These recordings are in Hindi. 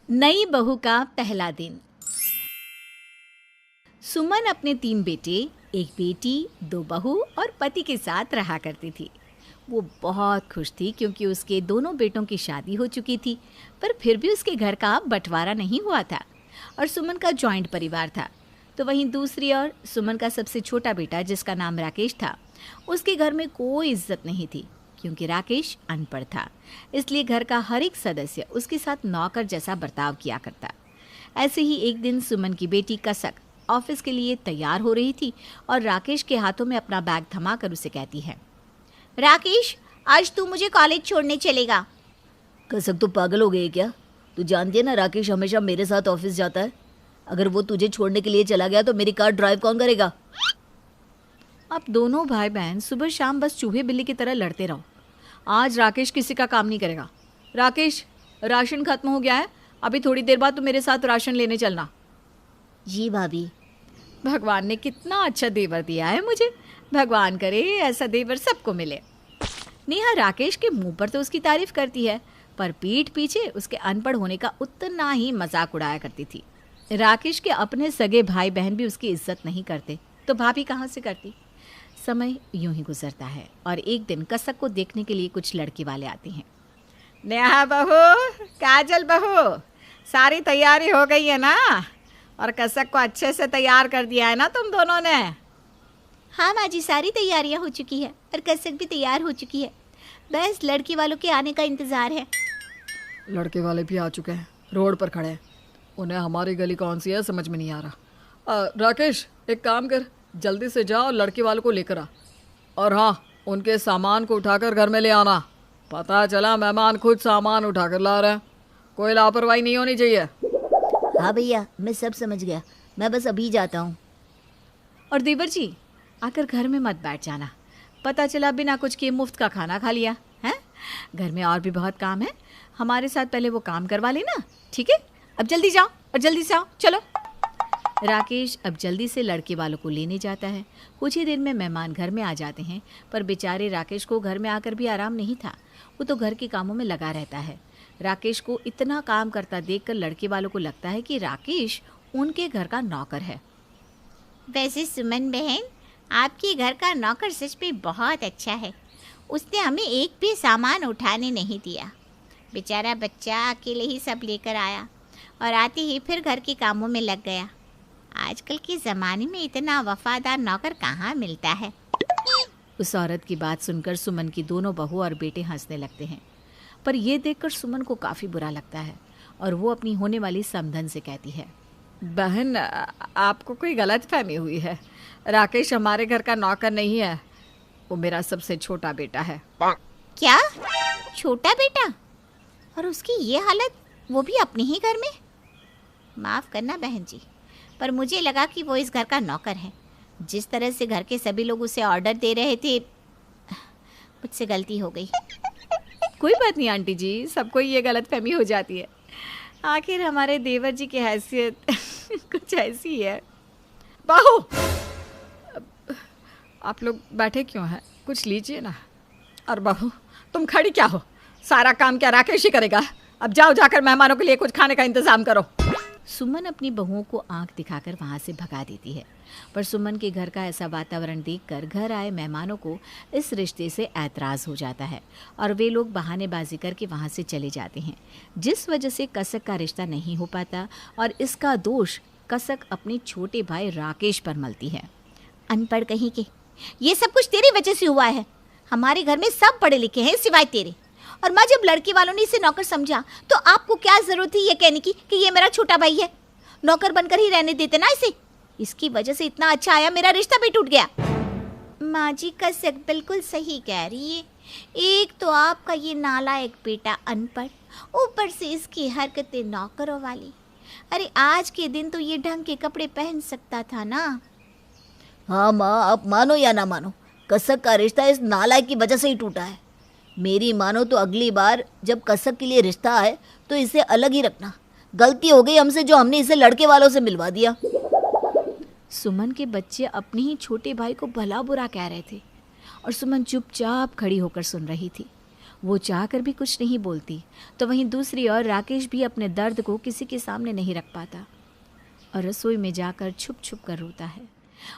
नई बहू का पहला दिन। सुमन अपने 3 बेटे, एक बेटी, 2 बहू और पति के साथ रहा करती थी। वो बहुत खुश थी क्योंकि उसके दोनों बेटों की शादी हो चुकी थी, पर फिर भी उसके घर का बंटवारा नहीं हुआ था और सुमन का जॉइंट परिवार था। तो वहीं दूसरी ओर सुमन का सबसे छोटा बेटा, जिसका नाम राकेश था, उसके घर में कोई इज्जत नहीं थी क्योंकि राकेश अनपढ़ था। इसलिए घर का हर एक सदस्य उसके साथ नौकर जैसा बर्ताव किया करता। ऐसे ही एक दिन सुमन की बेटी कसक ऑफिस के लिए तैयार हो रही थी और राकेश के हाथों में अपना बैग थमाकर उसे कहती है, राकेश, आज तू मुझे कॉलेज छोड़ने चलेगा। कसक, तो पागल हो गई है क्या? तू जानती है ना, राकेश हमेशा मेरे साथ ऑफिस जाता है। अगर वो तुझे छोड़ने के लिए चला गया तो मेरी कार ड्राइव कौन करेगा? अब दोनों भाई बहन सुबह शाम बस चूहे बिल्ली की तरह लड़ते रहो। आज राकेश किसी का काम नहीं करेगा। राकेश, राशन खत्म हो गया है, अभी थोड़ी देर बाद तू मेरे साथ राशन लेने चलना। जी भाभी। भगवान ने कितना अच्छा देवर दिया है मुझे। भगवान करे ऐसा देवर सबको मिले। नेहा राकेश के मुंह पर तो उसकी तारीफ करती है, पर पीठ पीछे उसके अनपढ़ होने का उतना ही मजाक उड़ाया करती थी। राकेश के अपने सगे भाई बहन भी उसकी इज्जत नहीं करते, तो भाभी कहाँ से करती। समय यूं ही गुजरता है और एक दिन कसक को देखने के लिए कुछ लड़के वाले आते हैं। नेहा बहू, काजल बहू, सारी तैयारी हो गई है ना? और कसक को अच्छे से तैयार कर दिया है ना तुम दोनों ने? हाँ माँ जी, सारी तैयारियाँ हो चुकी है और कसक भी तैयार हो चुकी है। बस लड़की वालों के आने का इंतज़ार है। लड़के वाले भी आ चुके हैं, रोड पर खड़े हैं। उन्हें हमारी गली कौन सी है समझ में नहीं आ रहा। राकेश, एक काम कर, जल्दी से जा और लड़के वालों को लेकर आ। और हाँ, उनके सामान को उठाकर घर में ले आना। पता चला मेहमान खुद सामान उठाकर ला रहे हैं। कोई लापरवाही नहीं होनी चाहिए। हाँ भैया, मैं सब समझ गया। मैं बस अभी जाता हूँ। और देवर जी, आकर घर में मत बैठ जाना। पता चला बिना कुछ किए मुफ्त का खाना खा लिया है। घर में और भी बहुत काम है, हमारे साथ पहले वो काम करवा लेना, ठीक है? अब जल्दी जाओ और जल्दी से आओ, चलो। राकेश अब जल्दी से लड़के वालों को लेने जाता है। कुछ ही देर में मेहमान घर में आ जाते हैं, पर बेचारे राकेश को घर में आकर भी आराम नहीं था। वो तो घर के कामों में लगा रहता है। राकेश को इतना काम करता देखकर लड़के वालों को लगता है कि राकेश उनके घर का नौकर है। वैसे सुमन बहन, आपके घर का नौकर सच में बहुत अच्छा है। उसने हमें एक भी सामान उठाने नहीं दिया। बेचारा बच्चा अकेले ही सब लेकर आया और आते ही फिर घर के कामों में लग गया। आजकल के ज़माने में इतना वफादार नौकर कहाँ मिलता है। उस औरत की बात सुनकर सुमन की दोनों बहू और बेटे हंसने लगते हैं, पर यह देखकर सुमन को काफ़ी बुरा लगता है और वो अपनी होने वाली समधन से कहती है, बहन, आपको कोई गलत फहमी हुई है। राकेश हमारे घर का नौकर नहीं है, वो मेरा सबसे छोटा बेटा है। क्या? छोटा बेटा? और उसकी ये हालत, वो भी अपने ही घर में? माफ़ करना बहन जी, पर मुझे लगा कि वो इस घर का नौकर है। जिस तरह से घर के सभी लोग उसे ऑर्डर दे रहे थे, मुझसे गलती हो गई। कोई बात नहीं आंटी जी, सबको ये गलत फहमी हो जाती है। आखिर हमारे देवर जी की हैसियत कुछ ऐसी है। बहू, आप लोग बैठे क्यों हैं? कुछ लीजिए ना। और बहू, तुम खड़ी क्या हो? सारा काम क्या राकेश ही करेगा? अब जाओ, जाकर मेहमानों के लिए कुछ खाने का इंतजाम करो। सुमन अपनी बहुओं को आंख दिखाकर वहां से भगा देती है, पर सुमन के घर का ऐसा वातावरण देखकर घर आए मेहमानों को इस रिश्ते से ऐतराज़ हो जाता है और वे लोग बहानेबाजी करके वहां से चले जाते हैं, जिस वजह से कसक का रिश्ता नहीं हो पाता और इसका दोष कसक अपने छोटे भाई राकेश पर मलती है। अनपढ़ कहीं के, ये सब कुछ तेरी वजह से हुआ है। हमारे घर में सब पढ़े लिखे हैं सिवाय तेरे। और माँ, जब लड़की वालों ने इसे नौकर समझा तो आपको क्या जरूरत थी ये कहने की कि ये मेरा छोटा भाई है? नौकर बनकर ही रहने देते ना इसे। इसकी वजह से इतना अच्छा आया मेरा रिश्ता भी टूट गया। माँ जी, कसक बिल्कुल सही कह रही है। एक तो आपका ये नालायक बेटा अनपढ़, ऊपर से इसकी हरकतें नौकरों वाली। अरे आज के दिन तो ये ढंग के कपड़े पहन सकता था ना। हाँ माँ, आप मानो या ना मानो, कसक का रिश्ता इस नालायक की वजह से ही टूटा है। मेरी मानो तो अगली बार जब कसक के लिए रिश्ता आए तो इसे अलग ही रखना। गलती हो गई हमसे जो हमने इसे लड़के वालों से मिलवा दिया। सुमन के बच्चे अपने ही छोटे भाई को भला बुरा कह रहे थे और सुमन चुपचाप खड़ी होकर सुन रही थी। वो चाहकर भी कुछ नहीं बोलती, तो वहीं दूसरी ओर राकेश भी अपने दर्द को किसी के सामने नहीं रख पाता और रसोई में जाकर छुप छुप कर रोता है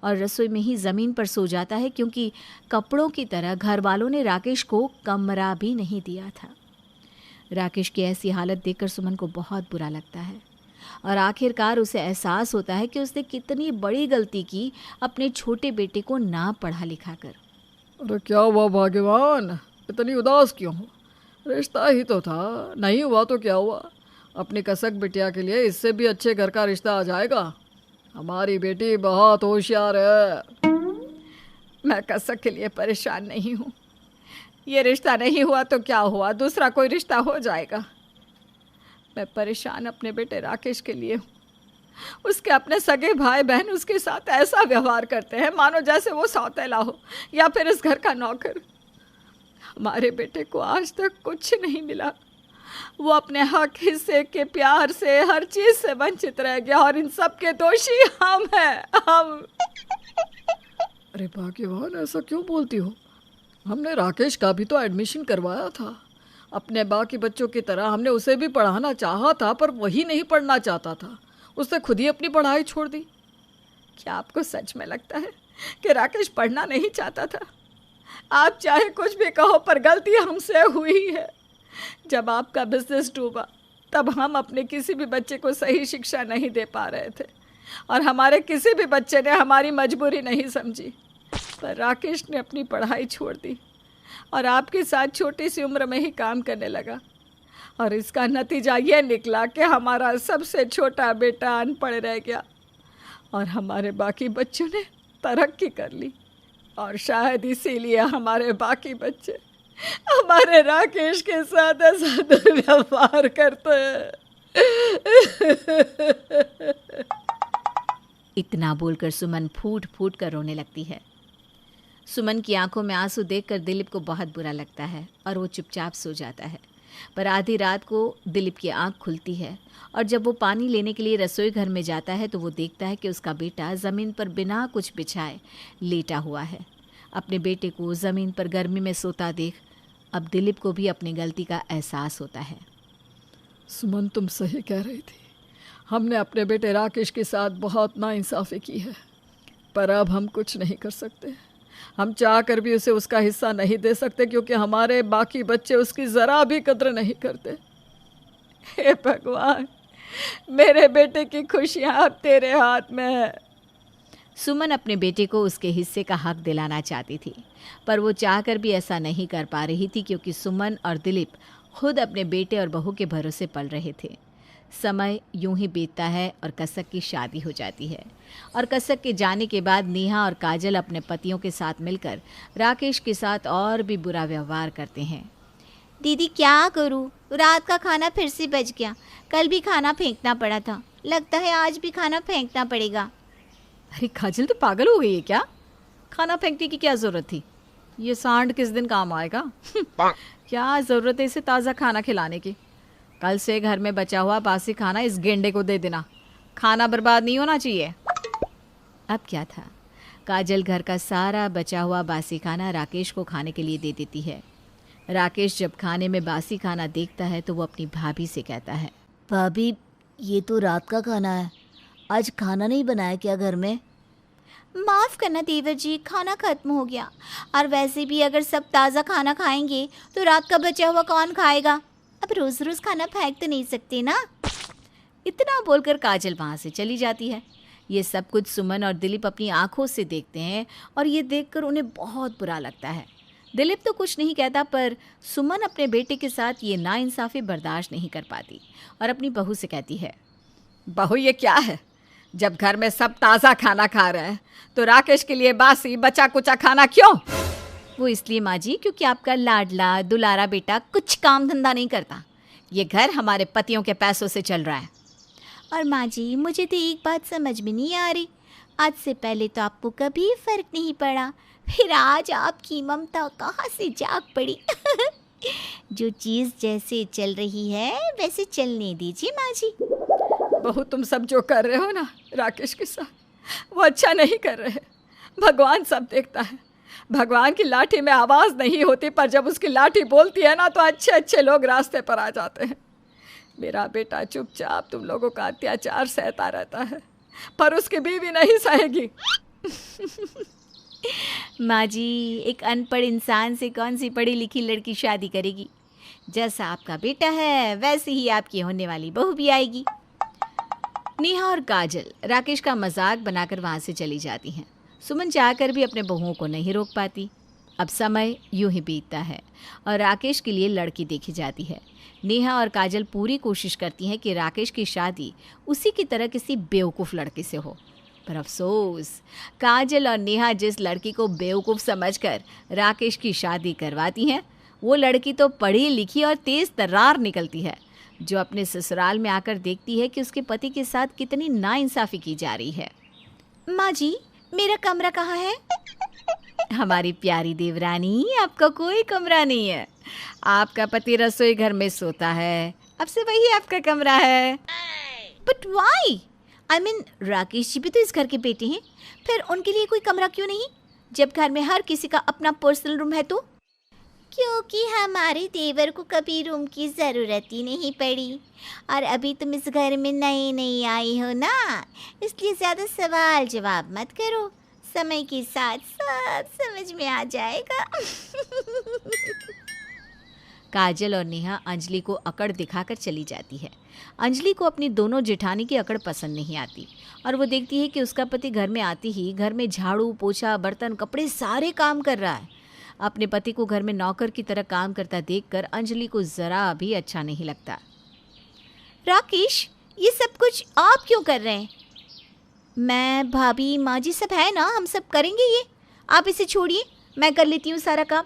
और रसोई में ही ज़मीन पर सो जाता है, क्योंकि कपड़ों की तरह घर वालों ने राकेश को कमरा भी नहीं दिया था। राकेश की ऐसी हालत देखकर सुमन को बहुत बुरा लगता है और आखिरकार उसे एहसास होता है कि उसने कितनी बड़ी गलती की अपने छोटे बेटे को ना पढ़ा लिखा कर। अरे क्या हुआ भगवान, इतनी उदास क्यों हो? रिश्ता ही तो था, नहीं हुआ तो क्या हुआ? अपनी कसक बिटिया के लिए इससे भी अच्छे घर का रिश्ता आ जाएगा। हमारी बेटी बहुत होशियार है। मैं कसक के लिए परेशान नहीं हूँ। ये रिश्ता नहीं हुआ तो क्या हुआ, दूसरा कोई रिश्ता हो जाएगा। मैं परेशान अपने बेटे राकेश के लिए हूँ। उसके अपने सगे भाई बहन उसके साथ ऐसा व्यवहार करते हैं मानो जैसे वो सौतेला हो या फिर इस घर का नौकर। हमारे बेटे को आज तक कुछ नहीं मिला। वो अपने हक हिस्से के प्यार से, हर चीज से वंचित रह गया और इन सब के दोषी हम हैं, हम। अरे भाग्यवान, ऐसा क्यों बोलती हो? हमने राकेश का भी तो एडमिशन करवाया था। अपने बाकी बच्चों की तरह हमने उसे भी पढ़ाना चाहा था, पर वही नहीं पढ़ना चाहता था। उसने खुद ही अपनी पढ़ाई छोड़ दी। क्या आपको सच में लगता है कि राकेश पढ़ना नहीं चाहता था? आप चाहे कुछ भी कहो, पर गलती हमसे हुई है। जब आपका बिजनेस डूबा तब हम अपने किसी भी बच्चे को सही शिक्षा नहीं दे पा रहे थे और हमारे किसी भी बच्चे ने हमारी मजबूरी नहीं समझी। पर राकेश ने अपनी पढ़ाई छोड़ दी और आपके साथ छोटी सी उम्र में ही काम करने लगा और इसका नतीजा ये निकला कि हमारा सबसे छोटा बेटा अनपढ़ रह गया और हमारे बाकी बच्चों ने तरक्की कर ली। और शायद इसीलिए हमारे बाकी बच्चे हमारे राकेश के साथ ऐसा दुर्व्यवहार करते हैं। इतना बोलकर सुमन फूट फूट कर रोने लगती है। सुमन की आंखों में आंसू देखकर दिलीप को बहुत बुरा लगता है और वो चुपचाप सो जाता है। पर आधी रात को दिलीप की आंख खुलती है और जब वो पानी लेने के लिए रसोई घर में जाता है तो वो देखता है कि उसका बेटा ज़मीन पर बिना कुछ बिछाए लेटा हुआ है। अपने बेटे को ज़मीन पर गर्मी में सोता देख अब दिलीप को भी अपनी गलती का एहसास होता है। सुमन, तुम सही कह रही थी। हमने अपने बेटे राकेश के साथ बहुत नाइंसाफ़ी की है, पर अब हम कुछ नहीं कर सकते। हम चाह कर भी उसे उसका हिस्सा नहीं दे सकते, क्योंकि हमारे बाकी बच्चे उसकी ज़रा भी कद्र नहीं करते। हे भगवान, मेरे बेटे की खुशियाँ अब तेरे हाथ में है। सुमन अपने बेटे को उसके हिस्से का हक दिलाना चाहती थी, पर वो चाहकर भी ऐसा नहीं कर पा रही थी, क्योंकि सुमन और दिलीप खुद अपने बेटे और बहू के भरोसे पल रहे थे। समय यूं ही बीतता है और कसक की शादी हो जाती है और कसक के जाने के बाद नेहा और काजल अपने पतियों के साथ मिलकर राकेश के साथ और भी बुरा व्यवहार करते हैं। दीदी क्या करूँ, रात का खाना फिर से बच गया। कल भी खाना फेंकना पड़ा था, लगता है आज भी खाना फेंकना पड़ेगा। अरे काजल, तो पागल हो गई है क्या? खाना फेंकने की क्या ज़रूरत थी? ये सांड किस दिन काम आएगा? क्या ज़रूरत है इसे ताज़ा खाना खिलाने की? कल से घर में बचा हुआ बासी खाना इस गेंडे को दे देना। खाना बर्बाद नहीं होना चाहिए। अब क्या था, काजल घर का सारा बचा हुआ बासी खाना राकेश को खाने के लिए दे देती है। राकेश जब खाने में बासी खाना देखता है तो वो अपनी भाभी से कहता है, भाभी, ये तो रात का खाना है, आज खाना नहीं बनाया क्या घर में? माफ़ करना देवर जी, खाना ख़त्म हो गया। और वैसे भी अगर सब ताज़ा खाना खाएंगे तो रात का बचा हुआ कौन खाएगा? अब रोज़ रोज़ खाना फेंक तो नहीं सकते ना। इतना बोलकर काजल वहाँ से चली जाती है। ये सब कुछ सुमन और दिलीप अपनी आंखों से देखते हैं और ये देखकर उन्हें बहुत बुरा लगता है। दिलीप तो कुछ नहीं कहता, पर सुमन अपने बेटे के साथ ये नाइंसाफ़ी बर्दाश्त नहीं कर पाती और अपनी बहू से कहती है, बहू ये क्या है? जब घर में सब ताज़ा खाना खा रहे हैं तो राकेश के लिए बासी बचा कुचा खाना क्यों? वो इसलिए माँ जी, क्योंकि आपका लाडला दुलारा बेटा कुछ काम धंधा नहीं करता। ये घर हमारे पतियों के पैसों से चल रहा है। और माँ जी, मुझे तो एक बात समझ में नहीं आ रही। आज से पहले तो आपको कभी फ़र्क नहीं पड़ा, फिर आज आपकी ममता कहाँ से जाग पड़ी। जो चीज़ जैसे चल रही है वैसे चलने दीजिए माँ जी। बहू, तुम सब जो कर रहे हो ना राकेश के साथ, वो अच्छा नहीं कर रहे। भगवान सब देखता है। भगवान की लाठी में आवाज़ नहीं होती, पर जब उसकी लाठी बोलती है ना तो अच्छे अच्छे लोग रास्ते पर आ जाते हैं। मेरा बेटा चुपचाप तुम लोगों का अत्याचार सहता रहता है, पर उसकी बीवी नहीं सहेगी। माँ जी, एक अनपढ़ इंसान से कौन सी पढ़ी लिखी लड़की शादी करेगी? जैसा आपका बेटा है वैसे ही आपकी होने वाली बहू भी आएगी। नेहा और काजल राकेश का मजाक बनाकर वहाँ से चली जाती हैं। सुमन चाहकर भी अपने बहुओं को नहीं रोक पाती। अब समय यूं ही बीतता है और राकेश के लिए लड़की देखी जाती है। नेहा और काजल पूरी कोशिश करती हैं कि राकेश की शादी उसी की तरह किसी बेवकूफ़ लड़के से हो, पर अफसोस काजल और नेहा जिस लड़की को बेवकूफ़ समझकर राकेश की शादी करवाती हैं, वो लड़की तो पढ़ी लिखी और तेज़ तर्रार निकलती है, जो अपने ससुराल में आकर देखती है कि उसके पति के साथ कितनी नाइंसाफ़ी की जा रही है। माँ जी, मेरा कमरा कहाँ है? हमारी प्यारी देवरानी, आपका कोई कमरा नहीं है। आपका पति रसोई घर में सोता है, अब से वही आपका कमरा है। But why? I mean, Rakesh ji भी तो इस घर के बेटे हैं, फिर उनके लिए कोई कमरा क्यों नहीं, जब घर में हर किसी का अपना पर्सनल रूम है तो? क्योंकि हमारे देवर को कभी रूम की ज़रूरत ही नहीं पड़ी, और अभी तुम इस घर में नई नई आई हो ना, इसलिए ज़्यादा सवाल जवाब मत करो, समय के साथ सब समझ में आ जाएगा। काजल और नेहा अंजलि को अकड़ दिखाकर चली जाती है। अंजलि को अपनी दोनों जेठानी की अकड़ पसंद नहीं आती और वो देखती है कि उसका पति घर में आते ही घर में झाड़ू पोछा बर्तन कपड़े सारे काम कर रहा है। अपने पति को घर में नौकर की तरह काम करता देखकर अंजलि को ज़रा भी अच्छा नहीं लगता। राकेश, ये सब कुछ आप क्यों कर रहे हैं? मैं, भाभी, माँ जी सब है ना, हम सब करेंगे ये, आप इसे छोड़िए, मैं कर लेती हूँ सारा काम।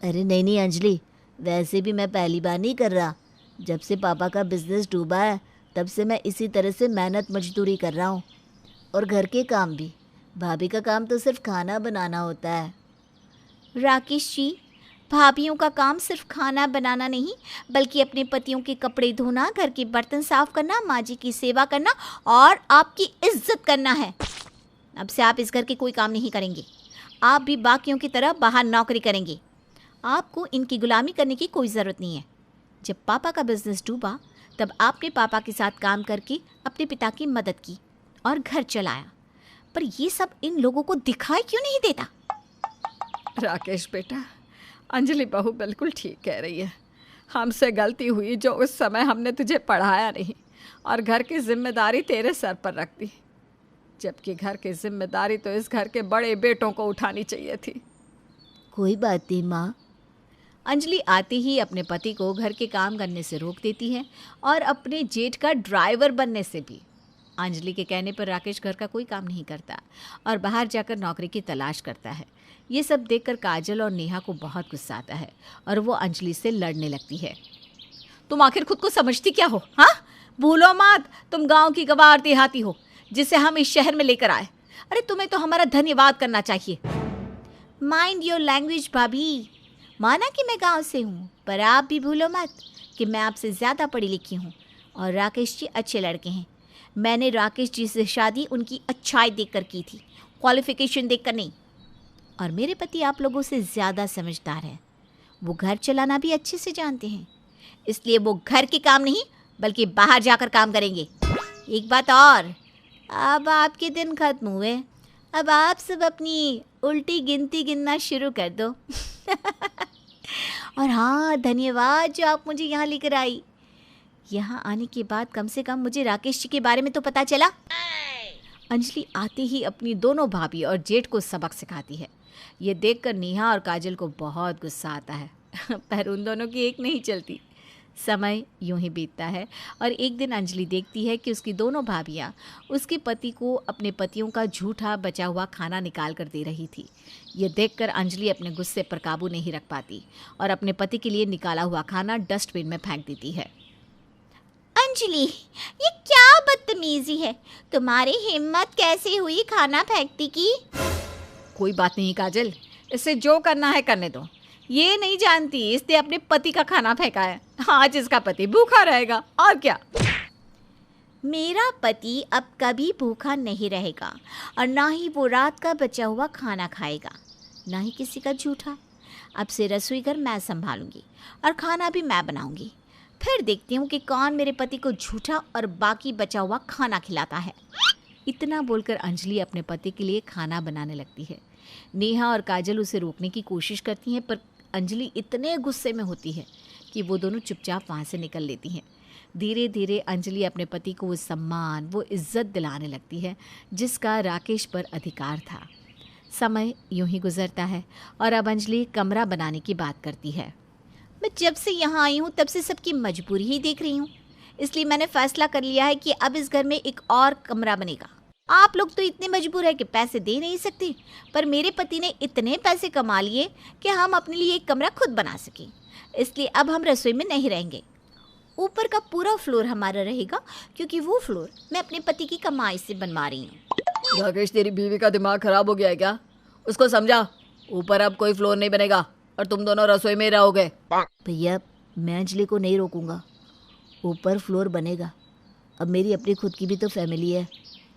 अरे नहीं नहीं अंजलि, वैसे भी मैं पहली बार नहीं कर रहा। जब से पापा का बिजनेस डूबा है तब से मैं इसी तरह से मेहनत मजदूरी कर रहा हूँ, और घर के काम भी। भाभी का काम तो सिर्फ खाना बनाना होता है। राकेश जी, भाभियों का काम सिर्फ खाना बनाना नहीं, बल्कि अपने पतियों के कपड़े धोना, घर के बर्तन साफ करना, माँ जी की सेवा करना और आपकी इज्जत करना है। अब से आप इस घर के कोई काम नहीं करेंगे, आप भी बाकियों की तरह बाहर नौकरी करेंगे। आपको इनकी गुलामी करने की कोई ज़रूरत नहीं है। जब पापा का बिजनेस डूबा तब आपने पापा के साथ काम करके अपने पिता की मदद की और घर चलाया, पर ये सब इन लोगों को दिखाई क्यों नहीं देता? राकेश बेटा, अंजलि बहू बिल्कुल ठीक कह रही है। हमसे गलती हुई जो उस समय हमने तुझे पढ़ाया नहीं और घर की जिम्मेदारी तेरे सर पर रख दी, जबकि घर की जिम्मेदारी तो इस घर के बड़े बेटों को उठानी चाहिए थी। कोई बात नहीं माँ। अंजलि आते ही अपने पति को घर के काम करने से रोक देती है और अपने जेठ का ड्राइवर बनने से भी। अंजलि के कहने पर राकेश घर का कोई काम नहीं करता और बाहर जाकर नौकरी की तलाश करता है। ये सब देखकर काजल और नेहा को बहुत गुस्सा आता है और वो अंजलि से लड़ने लगती है। तुम आखिर खुद को समझती क्या हो? हाँ, भूलो मत, तुम गांव की गवार देहाती हो जिसे हम इस शहर में लेकर आए। अरे तुम्हें तो हमारा धन्यवाद करना चाहिए। माइंड योर लैंग्वेज भाभी। माना कि मैं गांव से हूँ, पर आप भी भूलो मत कि मैं आपसे ज़्यादा पढ़ी लिखी हूँ और राकेश जी अच्छे लड़के हैं। मैंने राकेश जी से शादी उनकी अच्छाई देखकर की थी, क्वालिफिकेशन देखकर नहीं। और मेरे पति आप लोगों से ज़्यादा समझदार हैं, वो घर चलाना भी अच्छे से जानते हैं, इसलिए वो घर के काम नहीं बल्कि बाहर जाकर काम करेंगे। एक बात और, अब आपके दिन खत्म हुए, अब आप सब अपनी उल्टी गिनती गिनना शुरू कर दो। और हाँ, धन्यवाद जो आप मुझे यहाँ लेकर आई। यहाँ आने के बाद कम से कम मुझे राकेश जी के बारे में तो पता चला। अंजलि आते ही अपनी दोनों भाभी और जेठ को सबक सिखाती है। ये देखकर नेहा और काजल को बहुत गुस्सा आता है पर उन दोनों की एक नहीं चलती। समय यूं ही बीतता है और एक दिन अंजलि देखती है कि उसकी दोनों भाभियाँ उसके पति को अपने पतियों का झूठा बचा हुआ खाना निकाल कर दे रही थी। ये देखकर अंजलि अपने गुस्से पर काबू नहीं रख पाती और अपने पति के लिए निकाला हुआ खाना डस्टबिन में फेंक देती है। अंजलि, ये क्या बदतमीजी है, तुम्हारी हिम्मत कैसे हुई खाना फेंकती की? कोई बात नहीं काजल, इससे जो करना है करने दो। ये नहीं जानती इसने अपने पति का खाना फेंका है, आज इसका पति भूखा रहेगा और क्या। मेरा पति अब कभी भूखा नहीं रहेगा और ना ही वो रात का बचा हुआ खाना खाएगा। ना ही किसी का झूठा। अब से रसोई घर मैं संभालूंगी और खाना भी मैं बनाऊंगी। फिर देखती हूँ कि कौन मेरे पति को झूठा और बाकी बचा हुआ खाना खिलाता है। इतना बोलकर अंजलि अपने पति के लिए खाना बनाने लगती है। नेहा और काजल उसे रोकने की कोशिश करती हैं, पर अंजलि इतने गुस्से में होती है कि वो दोनों चुपचाप वहाँ से निकल लेती हैं। धीरे धीरे अंजलि अपने पति को वो सम्मान, वो इज्जत दिलाने लगती है जिसका राकेश पर अधिकार था। समय यूं ही गुजरता है और अब अंजलि कमरा बनाने की बात करती है। मैं जब से यहाँ आई हूँ तब से सबकी मजबूरी ही देख रही हूँ, इसलिए मैंने फैसला कर लिया है कि अब इस घर में एक और कमरा बनेगा। आप लोग तो इतने मजबूर है कि पैसे दे नहीं सकते, पर मेरे पति ने इतने पैसे कमा लिए कि हम अपने लिए एक कमरा खुद बना सकें। इसलिए अब हम रसोई में नहीं रहेंगे। ऊपर का पूरा फ्लोर हमारा रहेगा, क्योंकि वो फ्लोर मैं अपने पति की कमाई से बनवा रही हूँ। राकेश, तेरी बीवी का दिमाग खराब हो गया है क्या? उसको समझा, ऊपर अब कोई फ्लोर नहीं बनेगा और तुम दोनों रसोई में ही रहोगे। भैया, मैं अंजलि को नहीं रोकूंगा, ऊपर फ्लोर बनेगा। अब मेरी अपनी खुद की भी तो फैमिली है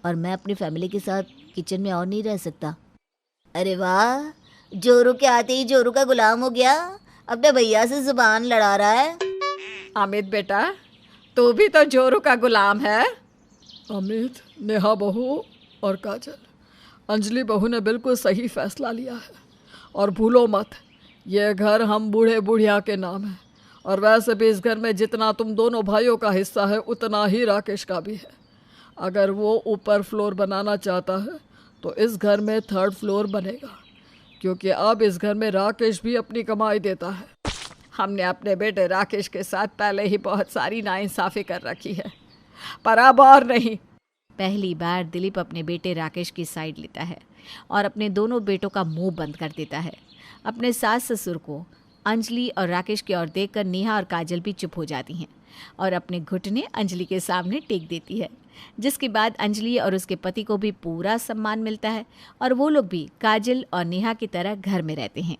और मैं अपनी फैमिली के साथ किचन में और नहीं रह सकता। अरे वाह, जोरू के आते ही जोरू का गुलाम हो गया, अपने भैया से जुबान लड़ा रहा है। अमित बेटा, तू भी तो जोरू का गुलाम है। अमित, नेहा बहू और काजल, अंजलि बहू ने बिल्कुल सही फैसला लिया है। और भूलो मत, ये घर हम बूढ़े बुढ़िया के नाम है। और वैसे भी इस घर में जितना तुम दोनों भाइयों का हिस्सा है उतना ही राकेश का भी है। अगर वो ऊपर फ्लोर बनाना चाहता है तो इस घर में 3rd फ्लोर बनेगा, क्योंकि अब इस घर में राकेश भी अपनी कमाई देता है। हमने अपने बेटे राकेश के साथ पहले ही बहुत सारी नाइंसाफ़ी कर रखी है, पर अब और नहीं। पहली बार दिलीप अपने बेटे राकेश की साइड लेता है और अपने दोनों बेटों का मुंह बंद कर देता है। अपने सास ससुर को अंजलि और राकेश की ओर देखकर नेहा और काजल भी चुप हो जाती हैं और अपने घुटने अंजलि के सामने टेक देती है, जिसके बाद अंजलि और उसके पति को भी पूरा सम्मान मिलता है और वो लोग भी काजल और नेहा की तरह घर में रहते हैं।